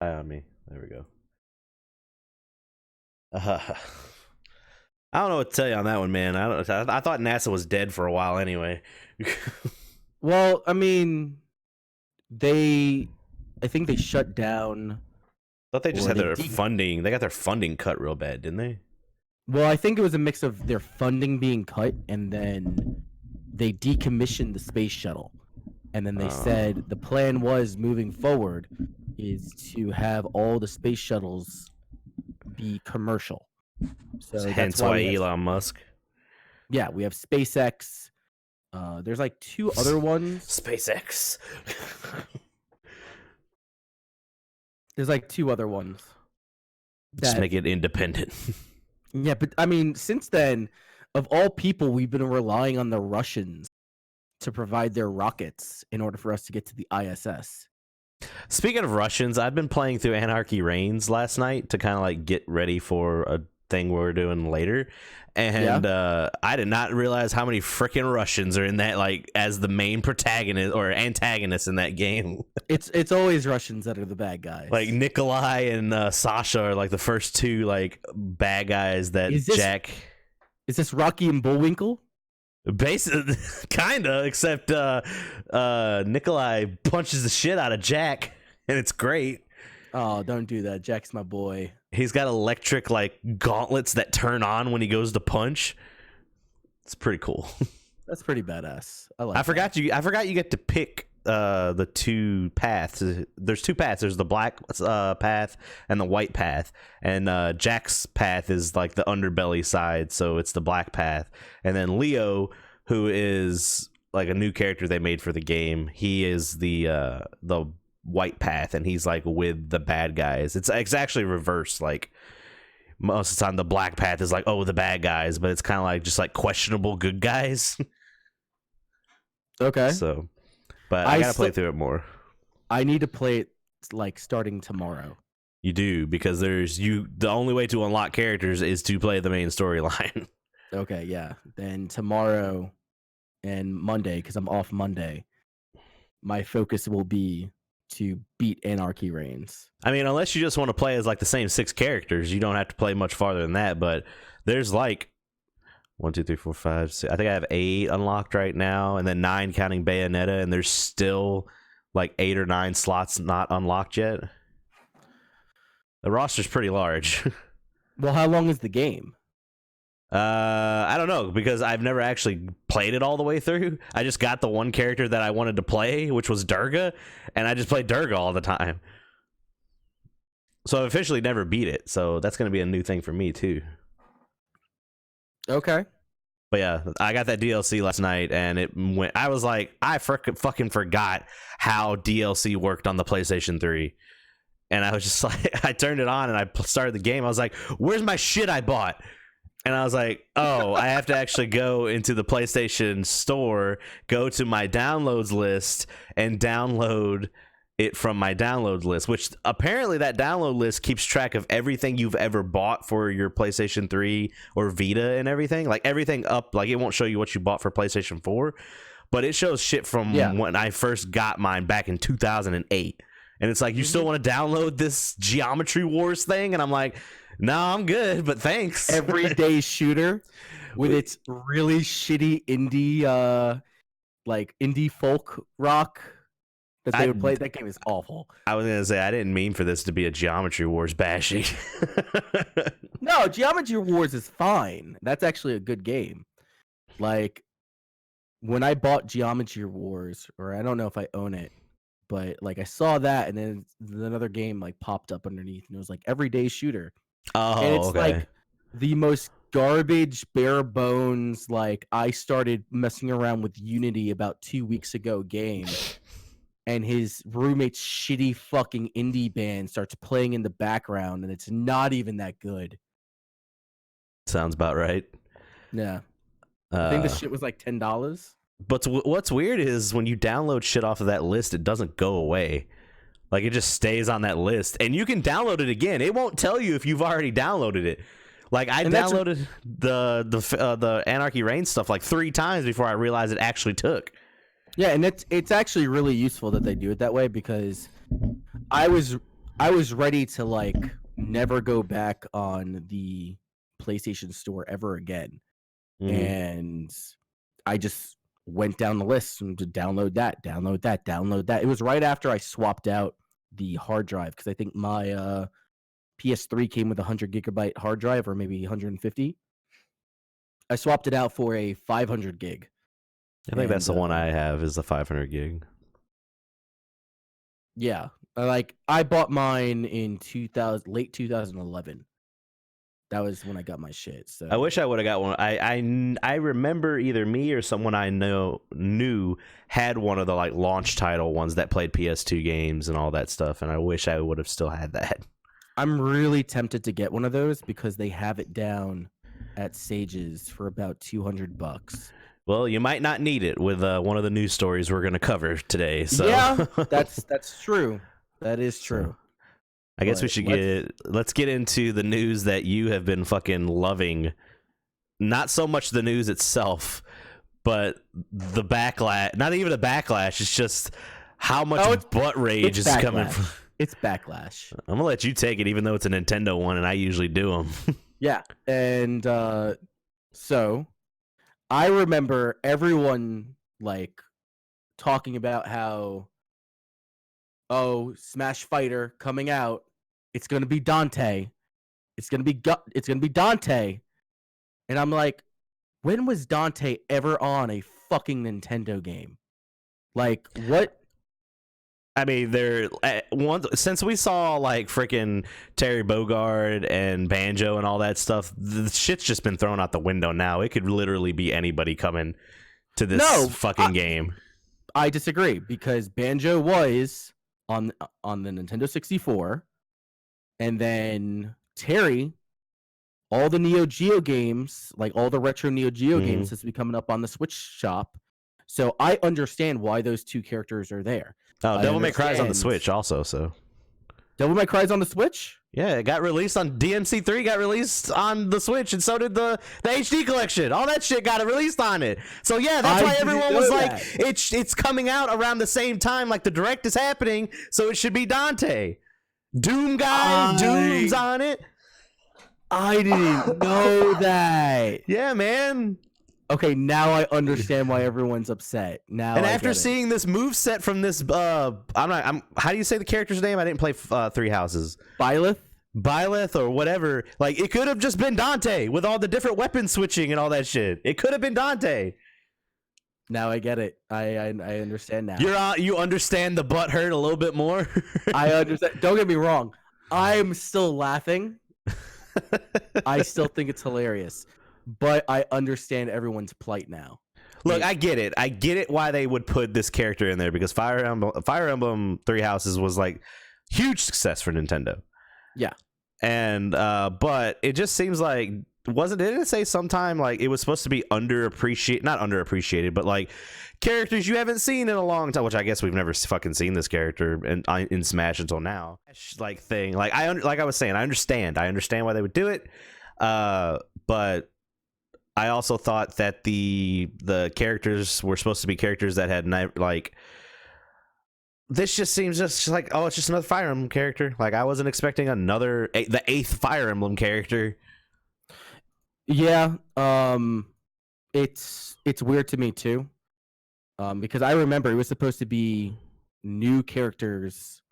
Eye on me. There we go. Uh, I don't know what to tell you on that one, man. I thought NASA was dead for a while anyway. Well, I mean, I think they shut down. Thought they just Or had they their de- funding. They got their funding cut real bad, didn't they? Well, I think it was a mix of their funding being cut and then they decommissioned the space shuttle. And then they said the plan was moving forward is to have all the space shuttles be commercial. So Hence that's why why we have, Elon Musk. yeah, we have SpaceX. There's like two other ones. SpaceX. There's like two other ones. Just make it independent. Yeah, but I mean, since then, of all people, we've been relying on the Russians to provide their rockets in order for us to get to the ISS. Speaking of Russians, I've been playing through Anarchy Reigns last night to kind of like get ready for a thing we're doing later. And I did not realize how many freaking Russians are in that, like, as the main protagonist or antagonist in that game. It's always Russians that are the bad guys. Like Nikolai and Sasha are like the first two like bad guys that Jack. Is this Rocky and Bullwinkle? Basically, kinda, except Nikolai punches the shit out of Jack, and it's great. Oh, don't do that. Jack's my boy. He's got electric like gauntlets that turn on when he goes to punch. It's pretty cool. That's pretty badass. I forgot you get to pick the two paths. There's two paths. There's the black path and the white path. And Jack's path is like the underbelly side, so it's the black path. And then Leo, who is like a new character they made for the game, he is the white path, and he's like with the bad guys. It's actually reversed. Like most of the time, the black path is like, oh, the bad guys, but it's kind of like just like questionable good guys. Okay. So, but I gotta play through it more. I need to play it like starting tomorrow. You do, because the only way to unlock characters is to play the main storyline. Okay, yeah. Then tomorrow and Monday, because I'm off Monday, my focus will be to beat Anarchy Reigns. I mean, unless you just want to play as like the same 6 characters, you don't have to play much farther than that. But there's like 1, 2, 3, 4, 5, 6. I think I have 8 unlocked right now, and then 9 counting Bayonetta, and there's still like 8 or 9 slots not unlocked yet. The roster's pretty large. Well, how long is the game? I don't know, because I've never actually played it all the way through. I just got the one character that I wanted to play, which was Durga, and I just played Durga all the time. So I've officially never beat it, so that's going to be a new thing for me too. Okay. But yeah, I got that DLC last night, and it went. I was like, I fucking forgot how DLC worked on the PlayStation 3. And I was just like, I turned it on and I started the game. I was like, where's my shit I bought? And I was like, oh, I have to actually go into the PlayStation Store, go to my downloads list, and download it from my download list, which apparently that download list keeps track of everything you've ever bought for your PlayStation 3 or Vita and everything. Like everything up, like it won't show you what you bought for PlayStation 4, but it shows shit from when I first got mine back in 2008. And it's like, you still want to download this Geometry Wars thing? And I'm like, no, I'm good, but thanks. Everyday shooter with its really shitty indie, like indie folk rock that they would play. That game is awful. I was going to say, I didn't mean for this to be a Geometry Wars bashing. No, Geometry Wars is fine. That's actually a good game. Like, when I bought Geometry Wars, or I don't know if I own it, but like I saw that, and then another game like popped up underneath, and it was like everyday shooter. Oh, and it's okay. like the most garbage, bare bones. Like I started messing around with Unity about 2 weeks ago. Game, and his roommate's shitty fucking indie band starts playing in the background, and it's not even that good. Sounds about right. Yeah, I think this shit was like $10. But what's weird is when you download shit off of that list, it doesn't go away. Like, it just stays on that list. And you can download it again. It won't tell you if you've already downloaded it. Like, I downloaded the Anarchy Reigns stuff like 3 times before I realized it actually took. Yeah, and it's actually really useful that they do it that way, because I was I was ready to like never go back on the PlayStation Store ever again. And I just went down the list and to download that, download that, download that. It was right after I swapped out the hard drive because I think my PS3 came with a 100 GB hard drive or maybe 150. I swapped it out for a 500 gig. I think that's the one I have is the 500 gig. Yeah, like I bought mine in late 2011. That was when I got my shit. So I wish I would have got one. I remember either me or someone I knew had one of the like launch title ones that played PS2 games and all that stuff, and I wish I would have still had that. I'm really tempted to get one of those because they have it down at Sage's for about $200. Well, you might not need it with one of the news stories we're going to cover today. So yeah, that's true. That is true. I guess we should let's get into the news that you have been fucking loving. Not so much the news itself, but the backlash. Not even a backlash. It's just how much butt rage is coming from. It's backlash. I'm gonna let you take it, even though it's a Nintendo one, and I usually do them. Yeah, and so I remember everyone like talking about how, oh, Smash Fighter coming out. It's gonna be Dante. It's gonna be Dante. And I'm like, when was Dante ever on a fucking Nintendo game? Like, what? I mean, since we saw like freaking Terry Bogard and Banjo and all that stuff, the shit's just been thrown out the window now. It could literally be anybody coming to this fucking game. I disagree because Banjo was on the Nintendo 64. And then Terry, all the Neo Geo games, like all the retro Neo Geo games, has been coming up on the Switch shop. So I understand why those two characters are there. Oh, Devil May Cry's on the Switch also. So Devil May Cry's on the Switch? Yeah, it got released on DMC3, got released on the Switch, and so did the HD collection. All that shit got released on it. So yeah, that's why everyone was like, it's coming out around the same time, like the direct is happening, so it should be Dante. Doom guy, Doom's on it. I didn't know that. Yeah, man. Okay, now I understand why everyone's upset. Now, and after seeing this move set from this, how do you say the character's name? I didn't play Three Houses. Byleth or whatever. Like, it could have just been Dante with all the different weapon switching and all that shit. It could have been Dante. Now I get it. I understand now. You understand the butt hurt a little bit more. I understand. Don't get me wrong. I'm still laughing. I still think it's hilarious, but I understand everyone's plight now. Look, I get it. I get it why they would put this character in there because Fire Emblem Three Houses was like huge success for Nintendo. Yeah, and but it just seems like. Didn't it say sometime like it was supposed to be not underappreciated, but like characters you haven't seen in a long time, which I guess we've never fucking seen this character in Smash until now. Like thing, like I was saying, I understand why they would do it, but I also thought that the characters were supposed to be characters that had like. This just seems just like, oh, it's just another Fire Emblem character. Like I wasn't expecting the 8th Fire Emblem character. Yeah, it's weird to me too, because I remember it was supposed to be new characters.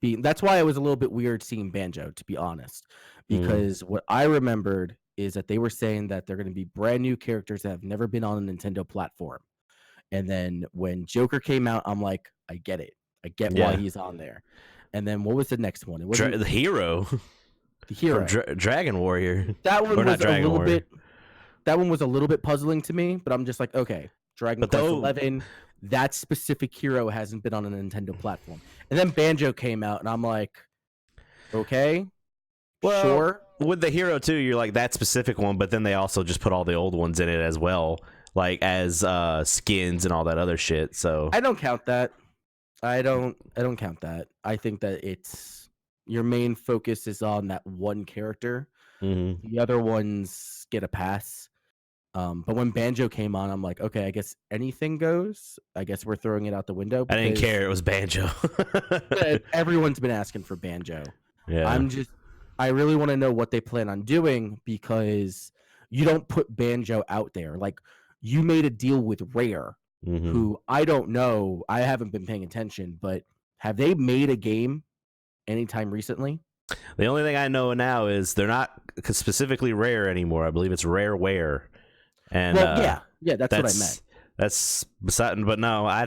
That's why it was a little bit weird seeing Banjo, to be honest, because what I remembered is that they were saying that they're going to be brand new characters that have never been on a Nintendo platform. And then when Joker came out, I'm like, I get it. I get why he's on there. And then what was the next one? It was the Hero. The Hero, Dragon Warrior. That one was a little bit. That one was a little bit puzzling to me, but I'm just like, okay, Dragon Quest 11. That specific hero hasn't been on a Nintendo platform, and then Banjo came out, and I'm like, okay, well, sure. With the Hero too, you're like that specific one, but then they also just put all the old ones in it as well, like as skins and all that other shit. So I don't count that. I don't count that. I think that it's. Your main focus is on that one character. The other ones get a pass. But when Banjo came on, I'm like, okay, I guess anything goes. I guess we're throwing it out the window I didn't because care. It was Banjo. everyone's been asking for Banjo. Yeah. I really want to know what they plan on doing because you don't put Banjo out there. Like, you made a deal with Rare, who I don't know. I haven't been paying attention, but have they made a game anytime recently? The only thing I know now is they're not specifically Rare anymore. I believe it's Rareware. And Well, yeah, that's what I meant. That's beside, but no, I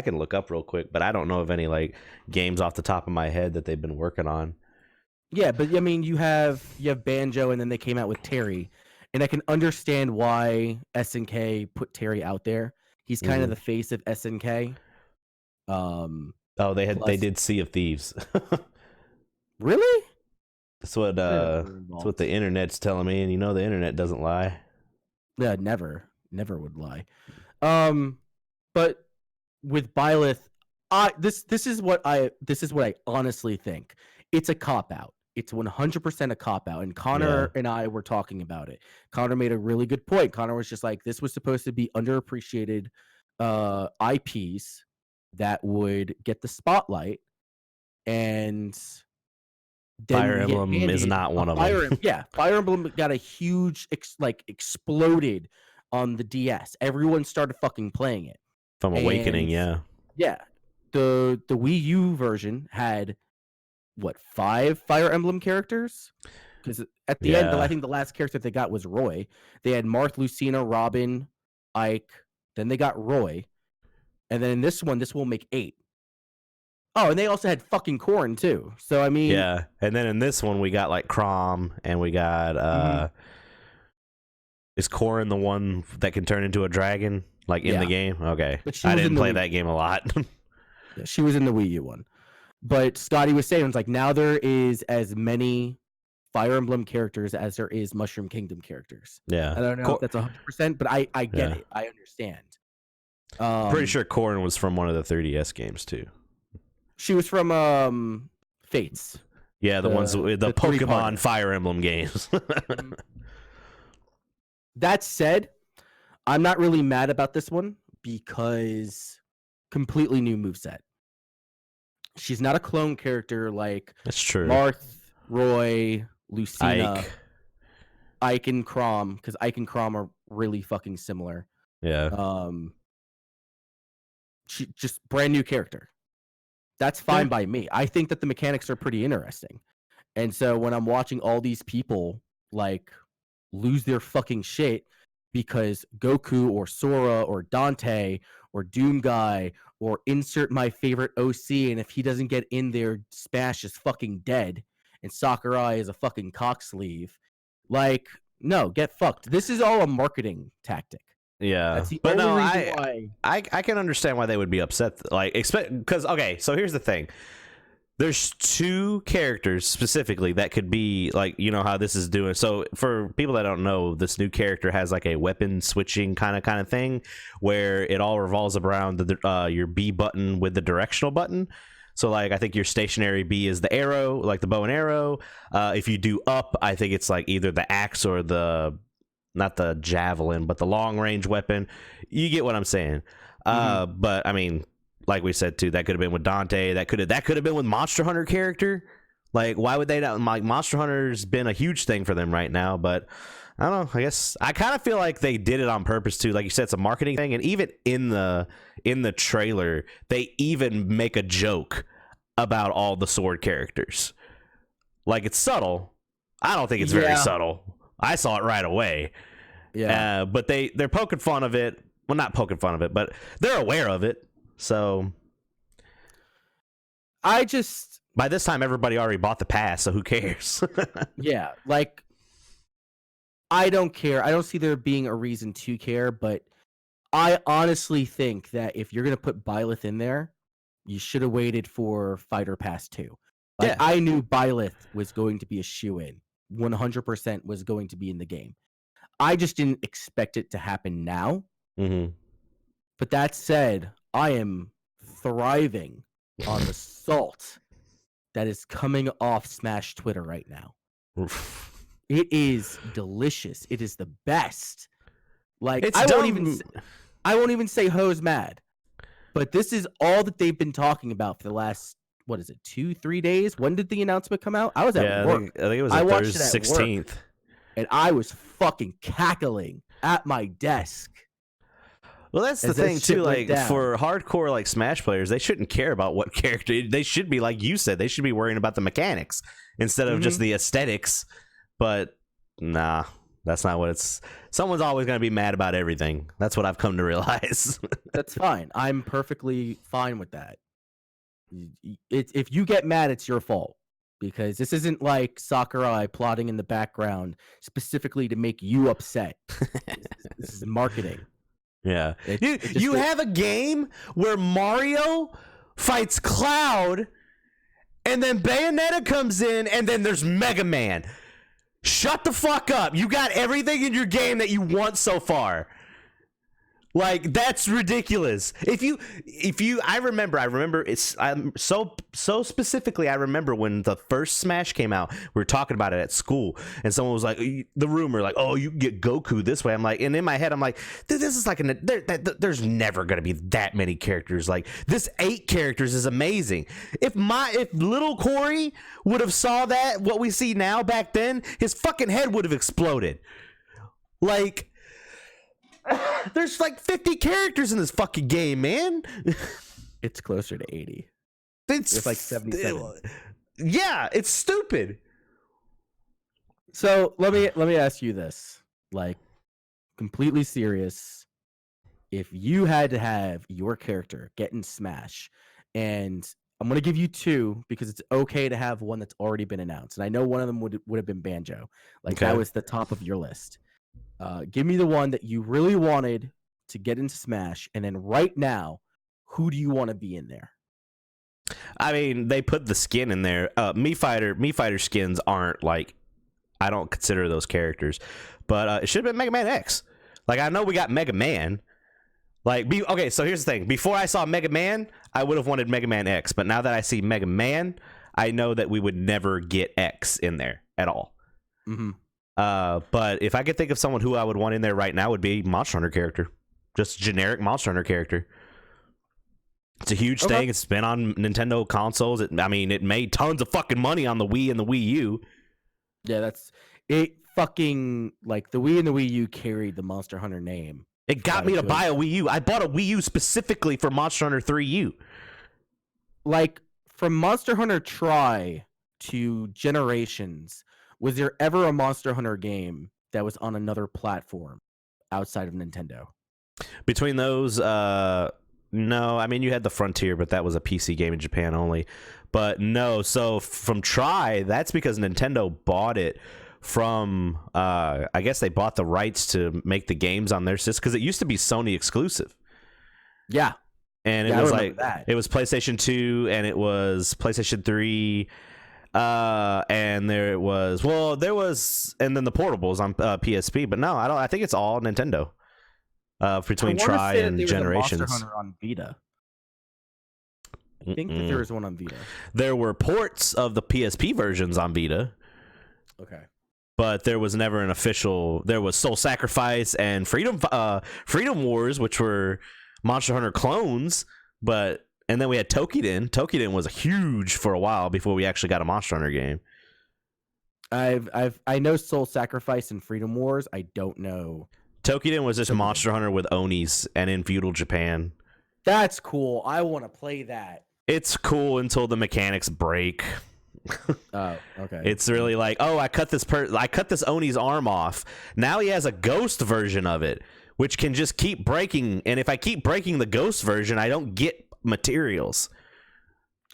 can look up real quick, but I don't know of any like games off the top of my head that they've been working on. Yeah, but I mean, you have Banjo, and then they came out with Terry, and I can understand why SNK put Terry out there. He's kind of the face of SNK. Oh, they did Sea of Thieves. Really? That's what the internet's telling me, and you know the internet doesn't lie. Yeah, never would lie. But with Byleth, this is what I honestly think. It's a cop out. It's 100% a cop out. And Connor and I were talking about it. Connor made a really good point. Connor was just like, this was supposed to be underappreciated IPs that would get the spotlight, and then Fire Emblem is not one of them. Yeah, Fire Emblem got a huge exploded on the DS. Everyone started fucking playing it. From Awakening, yeah. Yeah. The Wii U version had what, 5 Fire Emblem characters? Because at the end, I think the last character they got was Roy. They had Marth, Lucina, Robin, Ike. Then they got Roy. And then in this one will make 8. Oh, and they also had fucking Corrin too. So I mean, yeah. And then in this one we got like Crom, and we got is Corrin the one that can turn into a dragon like in the game? Okay, but I didn't play that game a lot. Yeah, she was in the Wii U one. But Scotty was saying, it's like, now there is as many Fire Emblem characters as there is Mushroom Kingdom characters. Yeah, I don't know if that's 100%, but I get it. I understand. Pretty sure Corrin was from one of the 3DS games too. She was from Fates. Yeah, the ones the Pokemon Fire Emblem games. That said, I'm not really mad about this one because completely new moveset. She's not a clone character like that's true. Marth, Roy, Lucina, Ike and Crom, because Ike and Crom are really fucking similar. Yeah. She just brand new character. That's fine by me. I think that the mechanics are pretty interesting. And so when I'm watching all these people like lose their fucking shit because Goku or Sora or Dante or Doom Guy or insert my favorite OC, and if he doesn't get in there, Smash is fucking dead, and Sakurai is a fucking cock sleeve. Like, no, get fucked. This is all a marketing tactic. Yeah, that's the only reason why. I can understand why they would be upset. Like, because okay, so here's the thing. There's 2 characters specifically that could be like, you know how this is doing. So for people that don't know, this new character has like a weapon switching kind of thing where it all revolves around your B button with the directional button. So like, I think your stationary B is the arrow, like the bow and arrow. If you do up, I think it's like either the axe or not the javelin, but the long range weapon. You get what I'm saying. But I mean, like we said too, that could have been with Dante. That could have been with Monster Hunter character. Like, why would they not? Like, Monster Hunter's been a huge thing for them right now, but I don't know. I guess I kind of feel like they did it on purpose too. Like you said, it's a marketing thing, and even in the trailer, they even make a joke about all the sword characters. Like, it's subtle. I don't think it's very subtle. I saw it right away. Yeah. But they're poking fun of it. Well, not poking fun of it, but they're aware of it. So by this time, everybody already bought the pass, so who cares? Yeah, like, I don't care. I don't see there being a reason to care, but I honestly think that if you're going to put Byleth in there, you should have waited for Fighter Pass 2. Like, I knew Byleth was going to be a shoo-in. 100% was going to be in the game. I just didn't expect it to happen now. But that said, I am thriving on the salt that is coming off Smash Twitter right now. It is delicious. It is the best. Like It's I dumb. won't even say Ho's mad, but this is all that they've been talking about for the last, what is it, 2-3 days? When did the announcement come out? I was at Yeah, work. I think it was I the watched Thursday it at work, 16th. and I was fucking cackling at my desk. Well, that's the as that thing shit too. went Like down. for hardcore like Smash players, they shouldn't care about what character. They should be like you said. They should be worrying about the mechanics instead of just the aesthetics. But nah, that's not what it's. Someone's always going to be mad about everything. That's what I've come to realize. That's fine. I'm perfectly fine with that. If you get mad, it's your fault. Because this isn't like Sakurai plotting in the background specifically to make you upset. This is marketing. Yeah. You have a game where Mario fights Cloud, and then Bayonetta comes in, and then there's Mega Man. Shut the fuck up. You got everything in your game that you want so far. Like, that's ridiculous. I remember it's so specifically. I remember when the first Smash came out, we were talking about it at school, and someone was like, the rumor, like, oh, you can get Goku this way. I'm like, and in my head, I'm like, this is like, there's never gonna be that many characters. Like, this 8 characters is amazing. If little Corey would have saw that, what we see now back then, his fucking head would have exploded. Like. There's like 50 characters in this fucking game, man. It's closer to 80. It's like 77. Yeah, it's stupid. So let me ask you this, like, completely serious. If you had to have your character get in Smash, and I'm gonna give you 2 because it's okay to have one that's already been announced, and I know one of them would have been Banjo, like that was the top of your list. Give me the one that you really wanted to get into Smash, and then right now, who do you want to be in there? I mean, they put the skin in there. Mii Fighter skins aren't like, I don't consider those characters, but it should have been Mega Man X. Like, I know we got Mega Man. Like, okay, so here's the thing. Before I saw Mega Man, I would have wanted Mega Man X, but now that I see Mega Man, I know that we would never get X in there at all. Mm-hmm. But if I could think of someone who I would want in there right now, would be Monster Hunter character, just generic Monster Hunter character. It's a huge thing. It's been on Nintendo consoles. It made tons of fucking money on the Wii and the Wii U. Yeah, that's it. Fucking like the Wii and the Wii U carried the Monster Hunter name. It got me to buy a Wii U. I bought a Wii U specifically for Monster Hunter 3U. Like from Monster Hunter Tri to Generations. Was there ever a Monster Hunter game that was on another platform outside of Nintendo? Between those, no. I mean, you had the Frontier, but that was a PC game in Japan only. But no, so from Tri, that's because Nintendo bought it from, I guess they bought the rights to make the games on their system, because it used to be Sony exclusive. Yeah. And it was like, it was PlayStation 2 and it was PlayStation 3. And there was, and then the portables on PSP, but no, I think it's all Nintendo. Between Tri and Generations. Monster Hunter on Vita. I think that there was one on Vita. There were ports of the PSP versions on Vita. Okay. But there was never an official. There was Soul Sacrifice and Freedom Wars, which were Monster Hunter clones, and then we had Tokiden. Tokiden was huge for a while before we actually got a Monster Hunter game. I know Soul Sacrifice and Freedom Wars. I don't know. Tokiden was just Monster Hunter with Onis and in feudal Japan. That's cool. I want to play that. It's cool until the mechanics break. Oh, okay. It's really like, oh, I cut this Oni's arm off. Now he has a ghost version of it, which can just keep breaking. And if I keep breaking the ghost version, I don't get materials.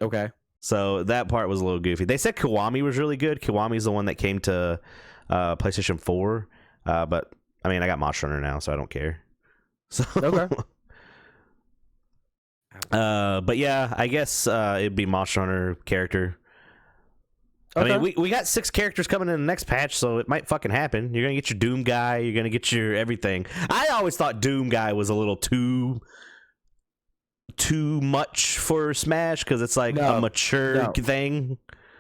Okay. So that part was a little goofy. They said Kiwami was really good. Kiwami's the one that came to PlayStation 4. But I mean, I got Monster Hunter now, so I don't care. So okay. But yeah, I guess it'd be Monster Hunter character. Okay. I mean, we got 6 characters coming in the next patch, so it might fucking happen. You're gonna get your Doom guy. You're gonna get your everything. I always thought Doom guy was a little too much for Smash because it's like a mature thing.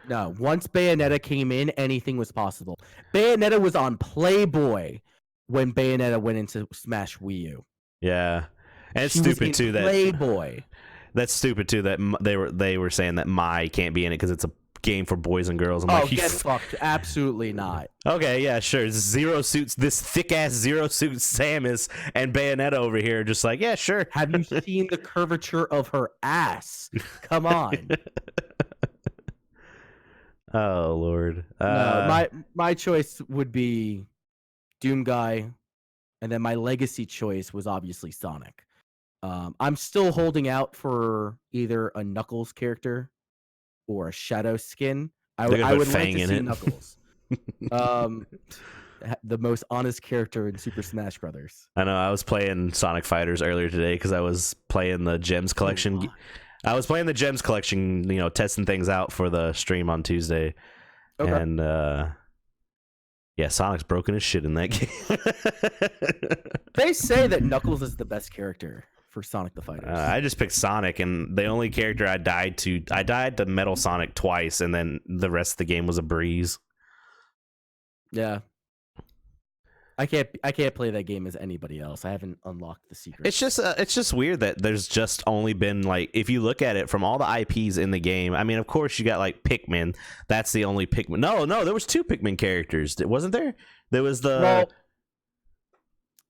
No, once Bayonetta came in, anything was possible. Bayonetta was on Playboy when Bayonetta went into Smash Wii U. Yeah, and it's She was stupid in too that Playboy. that's stupid too that they were saying that Mai can't be in it because it's a game for boys and girls. I'm Oh, like, get fucked! Absolutely not. Okay, yeah, sure. Zero Suits, this thick ass Zero Suit Samus and Bayonetta over here, just like, yeah, sure. Have you seen the curvature of her ass? Come on. Oh Lord. No, my choice would be Doom Guy, and then my legacy choice was obviously Sonic. I'm still holding out for either a Knuckles character or a Shadow skin. I would like Fang to in see it. Knuckles. The most honest character in Super Smash Brothers. I know. I was playing Sonic Fighters earlier today because I was playing the Gems collection. I was playing the Gems collection, you know, testing things out for the stream on Tuesday. Okay. And yeah, Sonic's broken as shit in that game. They say that Knuckles is the best character for Sonic the Fighters. I just picked Sonic, and the only character I died to Metal Sonic twice, and then the rest of the game was a breeze. Yeah. I can't play that game as anybody else. I haven't unlocked the secret. It's just weird that there's just only been, like, if you look at it from all the IPs in the game, I mean, of course you got like Pikmin. That's the only Pikmin. No, there was 2 Pikmin characters, wasn't there? There was the. Well,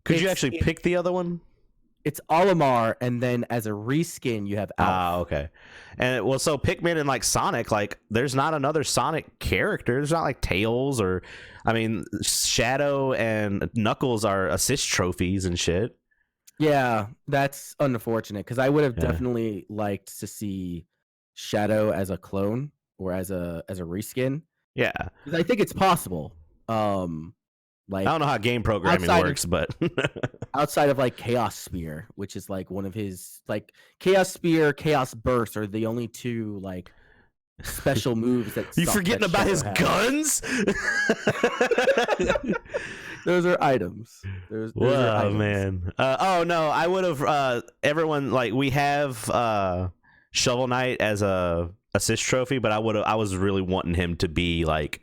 could you actually pick the other one? It's Olimar, and then as a reskin, you have Alf. Ah, okay. And well, so Pikmin and like Sonic, like there's not another Sonic character. There's not like Tails or, I mean, Shadow and Knuckles are assist trophies and shit. Yeah, that's unfortunate because I would have definitely liked to see Shadow as a clone or as a reskin. Yeah, because I think it's possible. Like, I don't know how game programming works, but outside of like Chaos Spear, which is like one of his, like, Chaos Spear, Chaos Burst are the only 2 like special moves that you forgetting about his guns. Those are items. Those Whoa, are items. Man. Oh no, I would have. Everyone, like, we have Shovel Knight as a assist trophy, but I was really wanting him to be like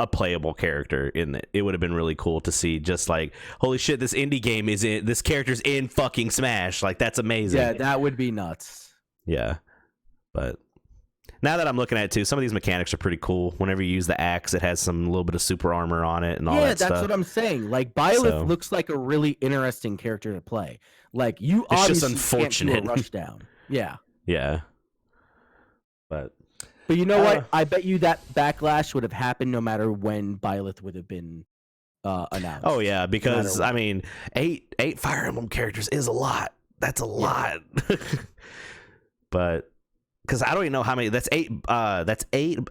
a playable character in it. It would have been really cool to see, just like, holy shit, this indie game this character's in fucking Smash. Like, that's amazing. Yeah, that would be nuts. Yeah. But now that I'm looking at it too, some of these mechanics are pretty cool. Whenever you use the axe, it has some little bit of super armor on it and all that stuff. Yeah, that's what I'm saying. Like, Byleth looks like a really interesting character to play. Like, you it's obviously just unfortunate. can't do a rush down. Yeah. Yeah. But you know what? I bet you that backlash would have happened no matter when Byleth would have been announced. Oh yeah, because I mean, eight Fire Emblem characters is a lot. That's a lot. But because I don't even know how many. That's 8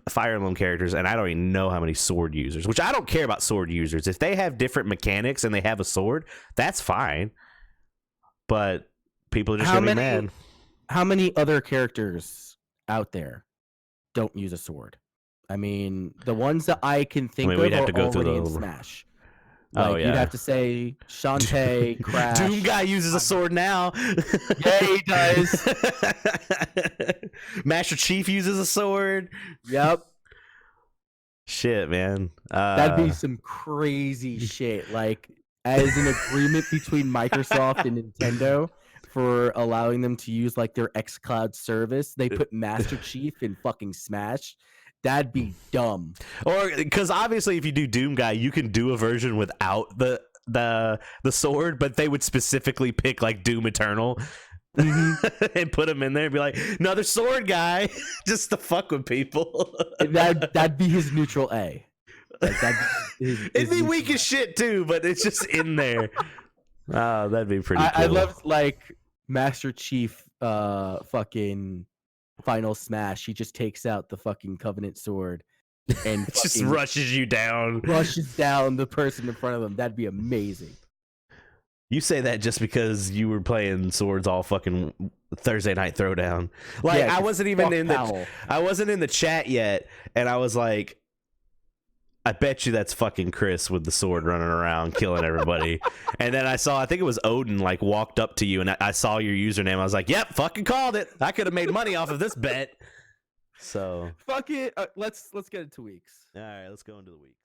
Fire Emblem characters, and I don't even know how many sword users. Which I don't care about sword users. If they have different mechanics and they have a sword, that's fine. But people are just gonna be mad. How many other characters out there don't use a sword? I mean, the ones that I can think of are already in Smash. Like, you'd have to say Shantae, Crash. Doom Guy uses a sword now. Yeah, he does. Master Chief uses a sword. Yep. Shit, man. That'd be some crazy shit. Like, as an agreement between Microsoft and Nintendo for allowing them to use like their xCloud service, they put Master Chief in fucking Smash. That'd be dumb. Or because obviously, if you do Doom Guy, you can do a version without the sword, but they would specifically pick like Doom Eternal and put him in there and be like, another sword guy, just to fuck with people. That'd be his neutral A. Like, it'd be weak as shit too, but it's just in there. Oh, that'd be pretty cool. I love like Master Chief fucking Final Smash. He just takes out the fucking Covenant sword and just rushes you down. Rushes down the person in front of them. That'd be amazing. You say that just because you were playing swords all fucking Thursday Night Throwdown. Like, yeah, I wasn't even in the chat yet, and I was like, I bet you that's fucking Chris with the sword running around killing everybody. And then I think it was Odin, like, walked up to you, and I saw your username. I was like, yep, fucking called it. I could have made money off of this bet. So fuck it. Let's get into weeks. All right, let's go into the weeks.